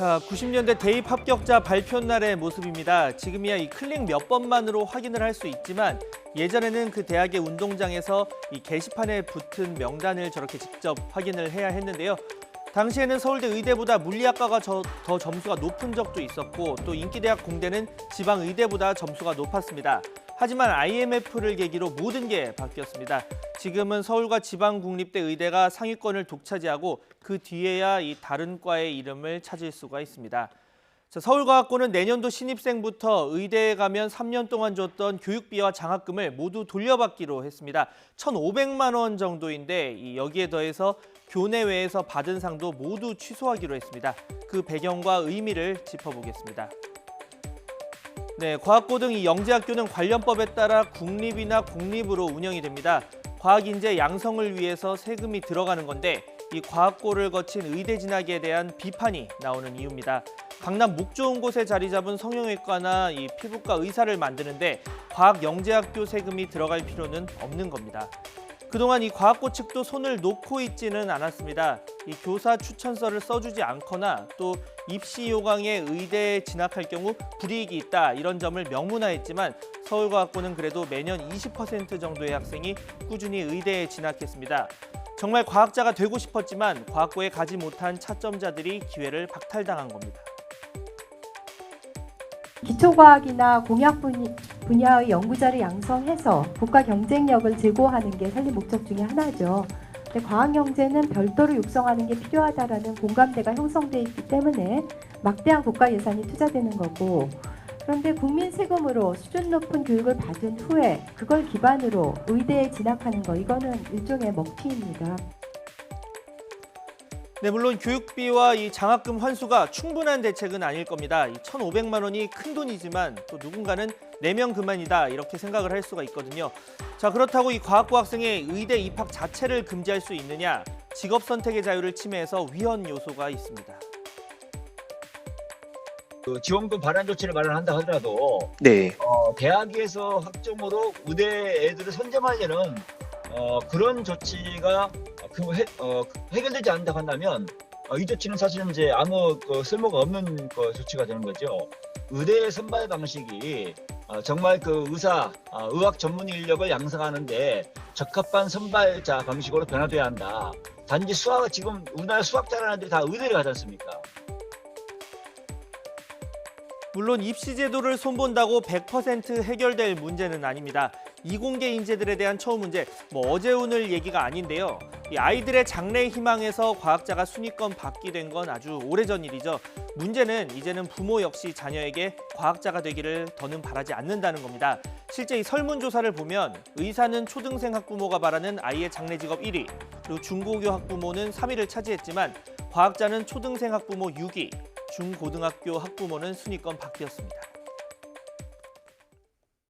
자, 90년대 대입 합격자 발표 날의 모습입니다. 지금이야 이 클릭 몇 번만으로 확인을 할 수 있지만 예전에는 그 대학의 운동장에서 이 게시판에 붙은 명단을 저렇게 직접 확인을 해야 했는데요. 당시에는 서울대 의대보다 물리학과가 더 점수가 높은 적도 있었고 또 인기대학 공대는 지방 의대보다 점수가 높았습니다. 하지만 IMF를 계기로 모든 게 바뀌었습니다. 지금은 서울과 지방국립대 의대가 상위권을 독차지하고 그 뒤에야 이 다른 과의 이름을 찾을 수가 있습니다. 자, 서울과학고는 내년도 신입생부터 의대에 가면 3년 동안 줬던 교육비와 장학금을 모두 돌려받기로 했습니다. 1,500만 원 정도인데 여기에 더해서 교내외에서 받은 상도 모두 취소하기로 했습니다. 그 배경과 의미를 짚어보겠습니다. 네, 과학고 등 이 영재학교는 관련법에 따라 국립이나 공립으로 운영이 됩니다. 과학인재 양성을 위해서 세금이 들어가는 건데 이 과학고를 거친 의대 진학에 대한 비판이 나오는 이유입니다. 강남 목 좋은 곳에 자리 잡은 성형외과나 이 피부과 의사를 만드는데 과학영재학교 세금이 들어갈 필요는 없는 겁니다. 그동안 이 과학고 측도 손을 놓고 있지는 않았습니다. 이 교사 추천서를 써주지 않거나 또 입시 요강에 의대에 진학할 경우 불이익이 있다 이런 점을 명문화했지만 서울과학고는 그래도 매년 20% 정도의 학생이 꾸준히 의대에 진학했습니다. 정말 과학자가 되고 싶었지만 과학고에 가지 못한 차점자들이 기회를 박탈당한 겁니다. 기초과학이나 공학 분야의 연구자를 양성해서 국가 경쟁력을 제고하는 게 설립 목적 중에 하나죠. 근데 과학경제는 별도로 육성하는 게 필요하다라는 공감대가 형성돼 있기 때문에 막대한 국가 예산이 투자되는 거고, 그런데 국민 세금으로 수준 높은 교육을 받은 후에 그걸 기반으로 의대에 진학하는 거, 이거는 일종의 먹튀입니다. 네, 물론 교육비와 이 장학금 환수가 충분한 대책은 아닐 겁니다. 이 1,500만 원이 큰 돈이지만 또 누군가는 내면 그만이다 이렇게 생각을 할 수가 있거든요. 자, 그렇다고 이 과학고 학생의 의대 입학 자체를 금지할 수 있느냐? 직업 선택의 자유를 침해해서 위헌 요소가 있습니다. 그 지원금 발행 조치를 마련한다 하더라도 네. 대학에서 학점으로 의대 애들을 선점하려는 그런 조치가 해결되지 않는다 한다면 이 조치는 사실은 이제 아무 쓸모가 없는 조치가 되는 거죠. 의대 선발 방식이 정말 그 의학 전문 인력을 양성하는데 적합한 선발자 방식으로 변화돼야 한다. 단지 지금 우리나라 수학 잘하는 애들이 다 의대를 가지 않습니까? 물론 입시 제도를 손본다고 100% 해결될 문제는 아닙니다. 이공계 인재들에 대한 처우 문제, 어제 오늘 얘기가 아닌데요. 이 아이들의 장래 희망에서 과학자가 순위권 받게 된 건 아주 오래전 일이죠. 문제는 이제는 부모 역시 자녀에게 과학자가 되기를 더는 바라지 않는다는 겁니다. 실제 이 설문조사를 보면 의사는 초등생 학부모가 바라는 아이의 장래 직업 1위, 그리고 중고교 학부모는 3위를 차지했지만 과학자는 초등생 학부모 6위, 중고등학교 학부모는 순위권 밖이었습니다.